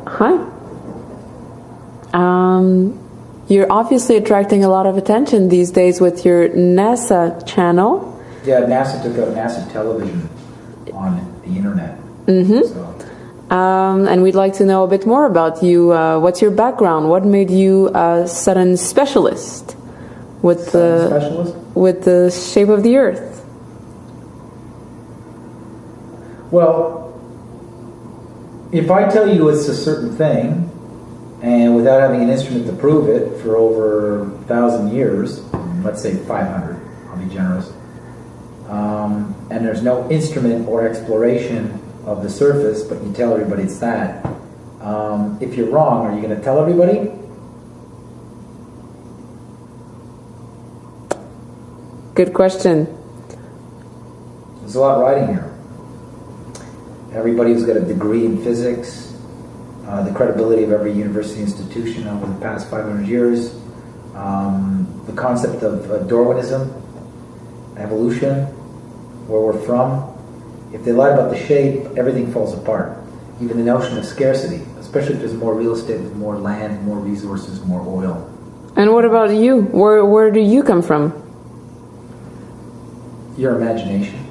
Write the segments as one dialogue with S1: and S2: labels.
S1: Hi. You're obviously attracting a lot of attention these days with your NASA channel.
S2: Yeah, NASA took out NASA television on the internet.
S1: Mm-hmm. So. And we'd like to know a bit more about you. What's your background? What made you a sudden specialist with the shape of the Earth?
S2: Well, if I tell you it's a certain thing, and without having an instrument to prove it for over 1,000 years, let's say 500, I'll be generous, and there's no instrument or exploration of the surface, but you tell everybody it's that, if you're wrong, are you going to tell everybody?
S1: Good question.
S2: There's a lot riding here. Everybody who's got a degree in physics, the credibility of every university institution over the past 500 years, the concept of Darwinism, evolution, where we're from. If they lie about the shape, everything falls apart. Even the notion of scarcity, especially if there's more real estate, with more land, more resources, more oil.
S1: And what about you? Where do you come from?
S2: Your imagination.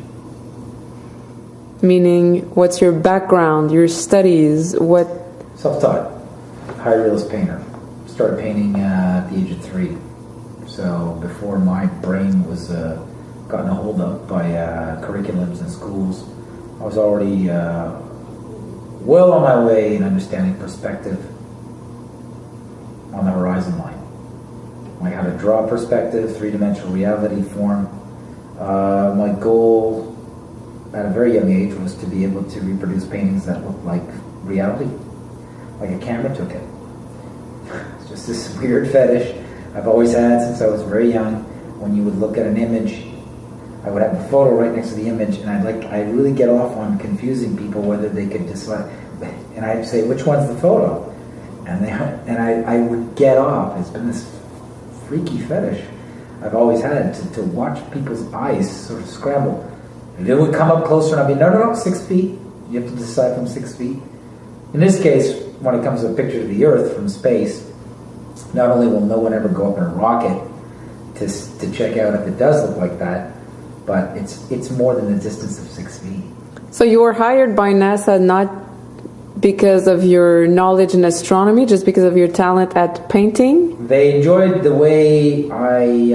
S1: Meaning, what's your background, your studies, what?
S2: Self-taught, high realist painter. Started painting at the age of 3. So before my brain was gotten a hold of by curriculums in schools, I was already well on my way in understanding perspective on the horizon line. Like how to draw perspective, three-dimensional reality form. My goal at a very young age was to be able to reproduce paintings that looked like reality, like a camera took it. It's just this weird fetish I've always had since I was very young. When you would look at an image, I would have a photo right next to the image, and I really get off on confusing people whether they could decide. And I'd say, which one's the photo? And I would get off. It's been this freaky fetish I've always had to watch people's eyes sort of scramble. They would come up closer, and I'd be, no, 6 feet. You have to decide from 6 feet. In this case, when it comes to a picture of the Earth from space, not only will no one ever go up in a rocket to check out if it does look like that, but it's more than the distance of 6 feet.
S1: So you were hired by NASA not because of your knowledge in astronomy, just because of your talent at painting?
S2: They enjoyed the way I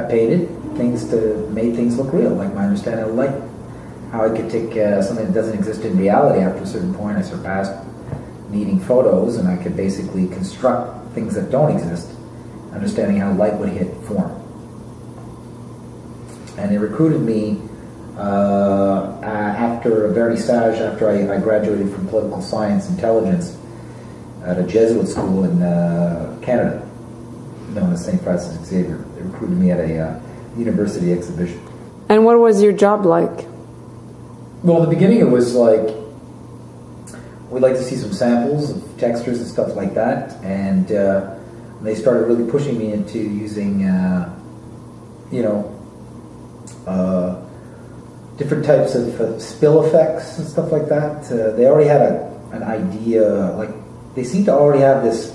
S2: painted things to make things look real, like my understanding of light. How I could take something that doesn't exist in reality. After a certain point, I surpassed needing photos, and I could basically construct things that don't exist, understanding how light would hit form. And they recruited me after a vernissage, after I graduated from political science intelligence at a Jesuit school in Canada, known as St. Francis Xavier. They recruited me at a university exhibition.
S1: And what was your job like?
S2: Well, in the beginning it was like, we'd like to see some samples of textures and stuff like that, and they started really pushing me into using, different types of spill effects and stuff like that. They already had an idea, like they seem to already have this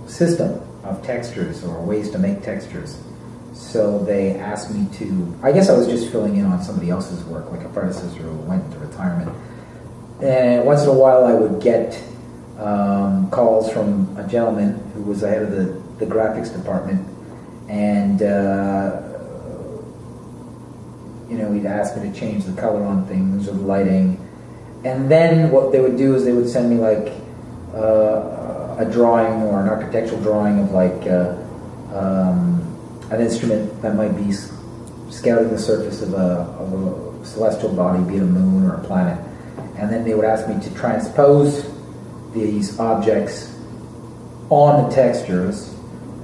S2: system of textures or ways to make textures. So they asked me to, I guess I was just filling in on somebody else's work, like a predecessor who went into retirement. And once in a while I would get calls from a gentleman who was the head of the graphics department, and he'd ask me to change the color on things or the lighting. And then what they would do is they would send me like a drawing or an architectural drawing of like an instrument that might be scouting the surface of a celestial body, be it a moon or a planet. And then they would ask me to transpose these objects on the textures,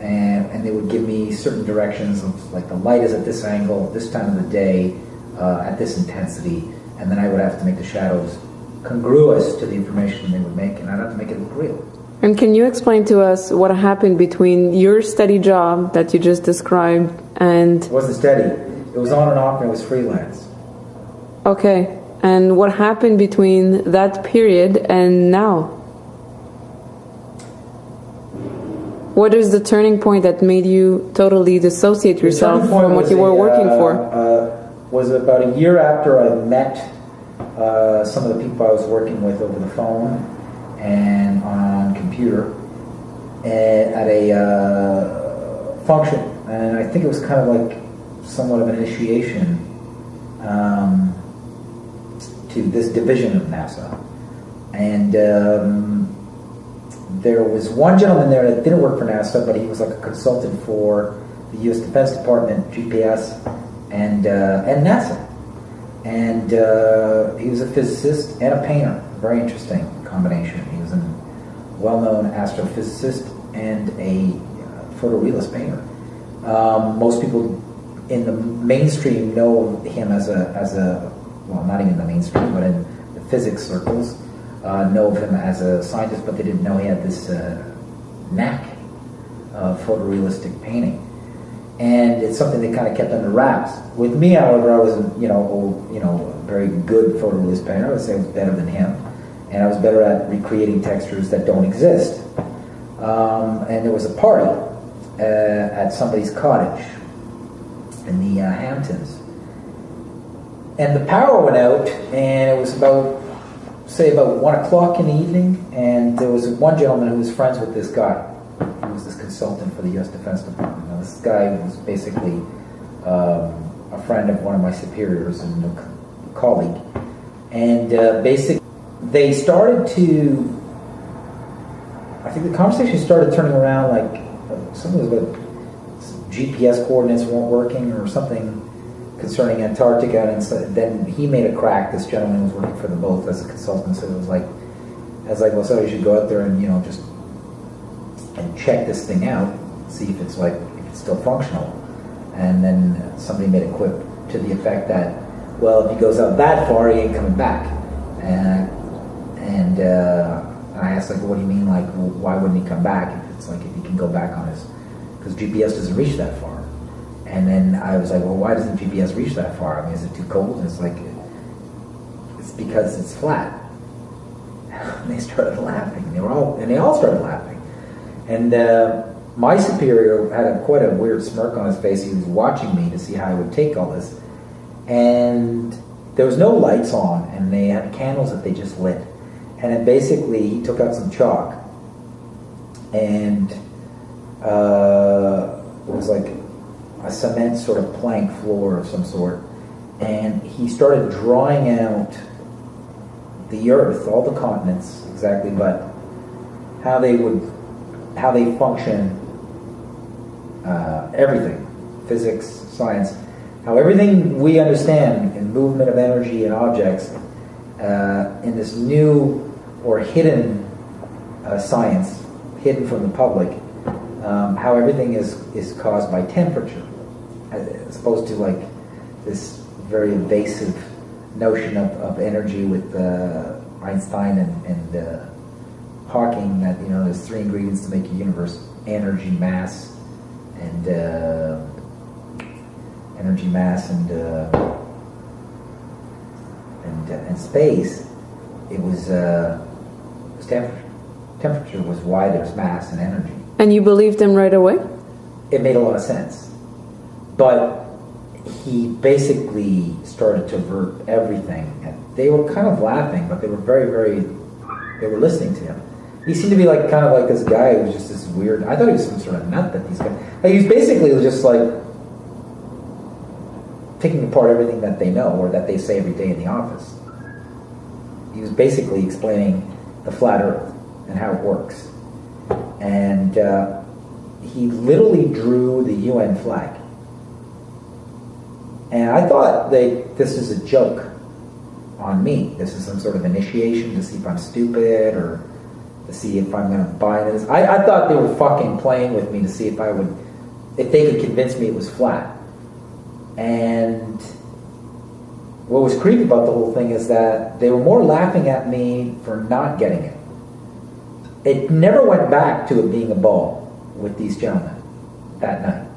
S2: and they would give me certain directions of like the light is at this angle, this time of the day, at this intensity, and then I would have to make the shadows congruous to the information they would make, and I'd have to make it look real.
S1: And can you explain to us what happened between your steady job that you just described and...
S2: It wasn't steady. It was on and off, and it was freelance.
S1: Okay. And what happened between that period and now? What is the turning point that made you totally dissociate yourself from what you were working for?
S2: Was about a year after I met some of the people I was working with over the phone and on computer at a function, and I think it was kind of like somewhat of an initiation to this division of NASA. And there was one gentleman there that didn't work for NASA, but he was like a consultant for the U.S. Defense Department, GPS, and NASA. And he was a physicist and a painter. Very interesting combination. He was a well-known astrophysicist and a photorealist painter. Most people in the mainstream know him as a well, not even the mainstream, but in the physics circles, know of him as a scientist, but they didn't know he had this knack of photorealistic painting. And it's something they kind of kept under wraps. With me, however, I was, a very good photorealist painter. I would say I was better than him, and I was better at recreating textures that don't exist. And there was a party at somebody's cottage in the Hamptons, and the power went out, and it was about 1 o'clock in the evening, and there was one gentleman who was friends with this guy. He was this consultant for the U.S. Defense Department. Now, this guy was basically a friend of one of my superiors and a colleague. And basically, they started to, I think the conversation started turning around like something was about GPS coordinates weren't working or something concerning Antarctica, and so then he made a crack. This gentleman was working for them both as a consultant, so it was like, I was like, well, so you should go out there and just and check this thing out, see if it's still functional. And then somebody made a quip to the effect that, well, if he goes out that far, he ain't coming back. And I asked, like, well, what do you mean? Like, well, why wouldn't he come back if he can go back on his, because GPS doesn't reach that far. And then I was like, well, why doesn't GPS reach that far? I mean, is it too cold? And it's like, it's because it's flat. And they started laughing. They all started laughing. And my superior had quite a weird smirk on his face. He was watching me to see how I would take all this. And there was no lights on, and they had candles that they just lit. And then basically he took out some chalk, and it was like a cement sort of plank floor of some sort, and he started drawing out the Earth, all the continents exactly, but how they function, everything, physics, science, how everything we understand in movement of energy and objects in this new or hidden science, hidden from the public, how everything is caused by temperature, as opposed to like this very evasive notion of energy with Einstein and Hawking, that there's three ingredients to make a universe: energy, mass, and space. It was temperature. Temperature was why there's mass and energy.
S1: And you believed him right away?
S2: It made a lot of sense. But he basically started to avert everything. And they were kind of laughing, but they were they were listening to him. He seemed to be kind of like this guy who was just this weird, I thought he was some sort of nut that these guys, he was basically just picking apart everything that they know or that they say every day in the office. He was basically explaining the flat earth and how it works. And he literally drew the UN flag. And I thought this is a joke on me. This is some sort of initiation to see if I'm stupid or to see if I'm going to buy this. I thought they were fucking playing with me to see if they could convince me it was flat. And what was creepy about the whole thing is that they were more laughing at me for not getting it. It never went back to it being a ball with these gentlemen that night.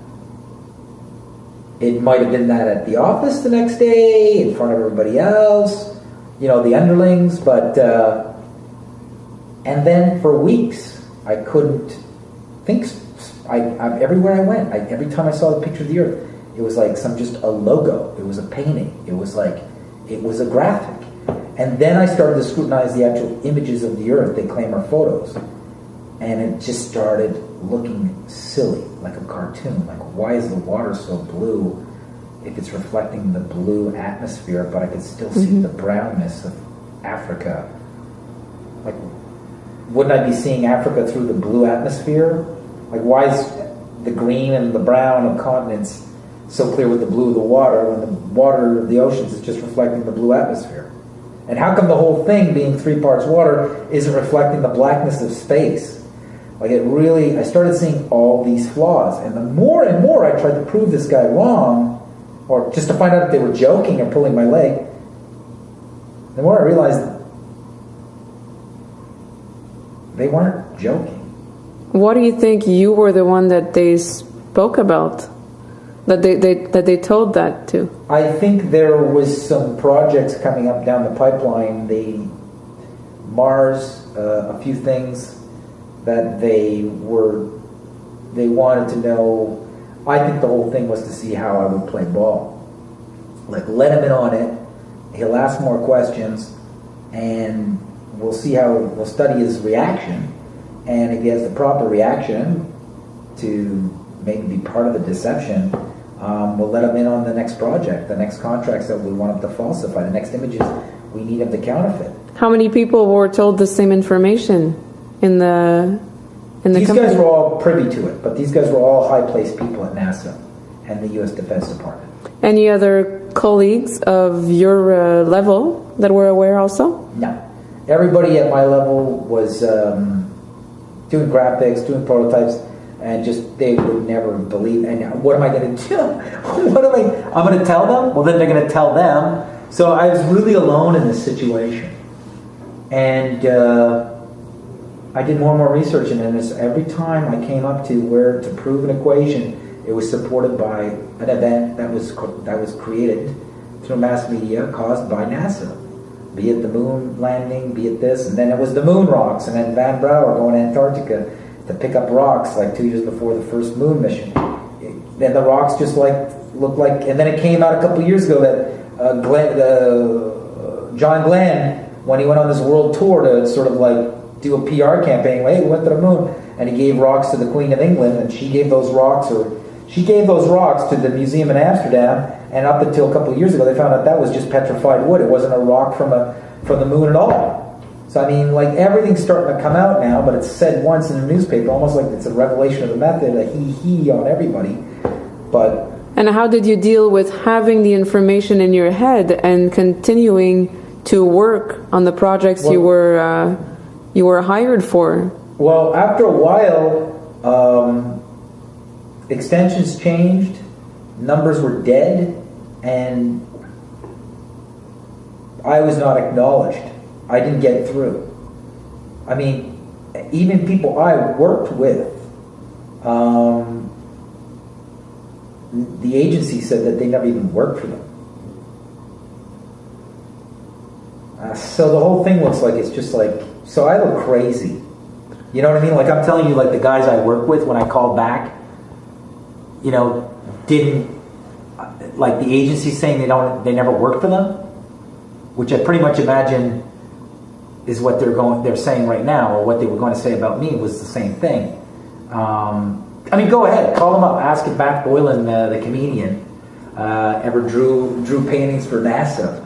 S2: It might have been that at the office the next day, in front of everybody else, the underlings, but and then for weeks I couldn't think. Everywhere I went, every time I saw the picture of the Earth, it was like just a logo. It was a painting. It was a graphic. And then I started to scrutinize the actual images of the Earth they claim are photos, and it just started looking silly, like a cartoon. Like, why is the water so blue if it's reflecting the blue atmosphere, but I could still see the brownness of Africa? Like, wouldn't I be seeing Africa through the blue atmosphere? Like, why is the green and the brown of continents so clear with the blue of the water when the water of the oceans is just reflecting the blue atmosphere? And how come the whole thing, being 3 parts water, isn't reflecting the blackness of space? Like, I started seeing all these flaws. And the more and more I tried to prove this guy wrong, or just to find out if they were joking or pulling my leg, the more I realized they weren't joking.
S1: What do you think you were the one that they spoke about? That they told that to?
S2: I think there was some projects coming up down the pipeline. Myres, a few things that they wanted to know. I think the whole thing was to see how I would play ball. Like, let him in on it. He'll ask more questions, and we'll study his reaction. And if he has the proper reaction to maybe be part of the deception, we'll let him in on the next project, the next contracts that we want him to falsify, the next images we need him to counterfeit.
S1: How many people were told the same information in the
S2: These
S1: company?
S2: guys were all privy to it, but these guys were all high-placed people at NASA and the U.S. Defense Department.
S1: Any other colleagues of your level that were aware also?
S2: No. Everybody at my level was doing graphics, doing prototypes, and they would never believe. And what am I going to do? I'm going to tell them? Well, then they're going to tell them. So I was really alone in this situation. And I did more and more research, and then every time I came up to prove an equation, it was supported by an event that was created through mass media caused by NASA. Be it the moon landing, be it this, and then it was the moon rocks, and then Van Brouwer going to Antarctica to pick up rocks like 2 years before the first moon mission. Then the rocks just looked like, and then it came out a couple of years ago that John Glenn, when he went on this world tour to sort of like do a PR campaign, hey, we went to the moon, and he gave rocks to the Queen of England, and she gave those rocks to the museum in Amsterdam, and up until a couple of years ago, they found out that was just petrified wood. It wasn't a rock from the moon at all. So I mean, like, everything's starting to come out now, but it's said once in the newspaper, almost like it's a revelation of the method, a he on everybody. But
S1: and how did you deal with having the information in your head and continuing to work on the projects you were hired for?
S2: Well, after a while, extensions changed, numbers were dead, and I was not acknowledged. I didn't get through. I mean, even people I worked with, the agency said that they never even worked for them. So the whole thing looks like it's just like, so I look crazy. You know what I mean? Like, I'm telling you, like, the guys I work with, when I called back, didn't, like, the agency saying they never worked for them, which I pretty much imagine is what they're saying right now, or what they were going to say about me was the same thing. I mean, go ahead, call them up, ask if Boylan, the comedian, ever drew paintings for NASA.